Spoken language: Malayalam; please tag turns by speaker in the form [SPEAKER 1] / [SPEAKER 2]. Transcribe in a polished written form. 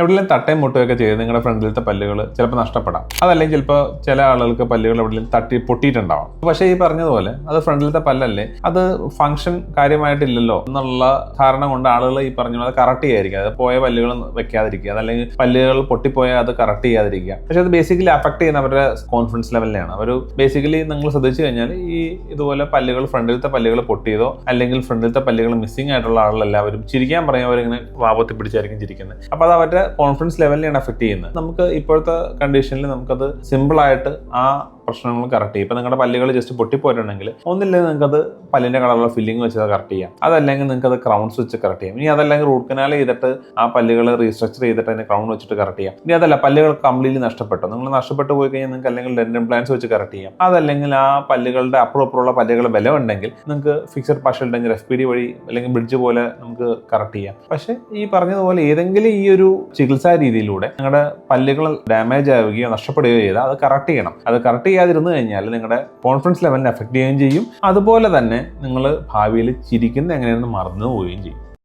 [SPEAKER 1] എവിടെയെങ്കിലും തട്ടയും മുട്ടുകയൊക്കെ ചെയ്ത് നിങ്ങളുടെ ഫ്രണ്ടിലത്തെ പല്ലുകൾ ചിലപ്പോൾ നഷ്ടപ്പെടാം. അതല്ലെങ്കിൽ ചിലപ്പോൾ ചില ആളുകൾക്ക് പല്ലുകൾ എവിടെയെങ്കിലും തട്ടി പൊട്ടിയിട്ടുണ്ടാവാം. പക്ഷേ ഈ പറഞ്ഞതുപോലെ അത് ഫ്രണ്ടിലത്തെ പല്ലല്ലേ, അത് ഫംഗ്ഷൻ കാര്യമായിട്ടില്ലല്ലോ എന്നുള്ള ധാരണ കൊണ്ട് ആളുകൾ ഈ പറഞ്ഞ പോലെ കറക്റ്റ് ചെയ്യാതിരിക്കുക, അത് പോയ പല്ലുകൾ വെക്കാതിരിക്കുക, അതല്ലെങ്കിൽ പല്ലുകൾ പൊട്ടിപ്പോയാൽ അത് കറക്റ്റ് ചെയ്യാതിരിക്കുക. പക്ഷെ അത് ബേസിക്കലി അഫക്ട് ചെയ്യുന്ന അവരുടെ കോൺഫിഡൻസ് ലെവലിനെയാണ്. അവർ ബേസിക്കലി നിങ്ങൾ ശ്രദ്ധിച്ചു കഴിഞ്ഞാൽ ഈ ഇതുപോലെ പല്ലുകൾ ഫ്രണ്ടിലത്തെ പല്ലുകൾ പൊട്ടിയതോ അല്ലെങ്കിൽ ഫ്രണ്ടിലത്തെ പല്ലുകൾ മിസ്സിംഗ് ആയിട്ടുള്ള ആളുകളെല്ലാവരും ചിരിക്കാൻ പറയുമ്പോൾ അവരിങ്ങനെ വാപത്തി പിടിച്ചായിരിക്കും ചിരിക്കുന്നത്. അപ്പോൾ അത് അവരുടെ കോൺഫിഡൻസ് ലെവലിനെയാണ് അഫക്ട് ചെയ്യുന്നത്. നമുക്ക് ഇപ്പോഴത്തെ കണ്ടീഷനിൽ നമുക്കത് സിമ്പിളായിട്ട് ആ പ്രശ്നങ്ങൾ കറക്റ്റ് ചെയ്യും. ഇപ്പം നിങ്ങളുടെ പല്ലുകൾ ജസ്റ്റ് പൊട്ടിപ്പോയിട്ടുണ്ടെങ്കിൽ ഒന്നില്ലെങ്കിൽ നിങ്ങൾക്കത് പല്ലിൻ്റെ കളറുള്ള ഫില്ലിംഗ് വെച്ച് കറക്റ്റ് ചെയ്യാം, അതല്ലെങ്കിൽ നിങ്ങൾക്ക് അത് ക്രൗൺസ് വെച്ച് കറക്റ്റ് ചെയ്യാം. ഇനി അതല്ലെങ്കിൽ റൂട്ട് കനാൽ ചെയ്തിട്ട് ആ പല്ലുകൾ റീസ്ട്രക്ചർ ചെയ്തിട്ട് അതിനെ ക്രൗൺ വെച്ചിട്ട് കറക്റ്റ് ചെയ്യാം. ഇനി അതല്ല പല്ലുകൾ കംപ്ലീറ്റ്ലി നഷ്ടപ്പെട്ടു, നിങ്ങൾ നഷ്ടപ്പെട്ടു പോയി കഴിഞ്ഞാൽ നിങ്ങൾക്ക് അല്ലെങ്കിൽ ഡെന്റൽ ഇംപ്ലാന്റ്സ് വെച്ച് കറക്റ്റ് ചെയ്യാം. അതല്ലെങ്കിൽ ആ പല്ലുകളുടെ അപ്പുറമുള്ള പല്ലുകൾ ബലം ഉണ്ടെങ്കിൽ നിങ്ങൾക്ക് ഫിക്സഡ് പാർഷ്യൽ ഡെഞ്ചർ FPD വഴി അല്ലെങ്കിൽ ബ്രിഡ്ജ് പോലെ നമുക്ക് കറക്റ്റ് ചെയ്യാം. പക്ഷേ ഈ പറഞ്ഞതുപോലെ ഏതെങ്കിലും ഈ ഒരു ചികിത്സാ രീതിയിലൂടെ നിങ്ങളുടെ പല്ലുകൾ ഡാമേജ് ആവുകയോ നഷ്ടപ്പെടുകയോ ചെയ്താൽ അത് കറക്റ്റ് ചെയ്യണം. അത് കറക്റ്റ് ചെയ്യാതിരുന്നു കഴിഞ്ഞാൽ നിങ്ങളുടെ കോൺഫിഡൻസ് ലെവലിനെ അഫക്ട് ചെയ്യുകയും ചെയ്യും. അതുപോലെ തന്നെ നിങ്ങൾ ഭാവിയിൽ ചിരിക്കുന്നത് എങ്ങനെയാണെന്ന് മറന്നു പോവുകയും ചെയ്യും.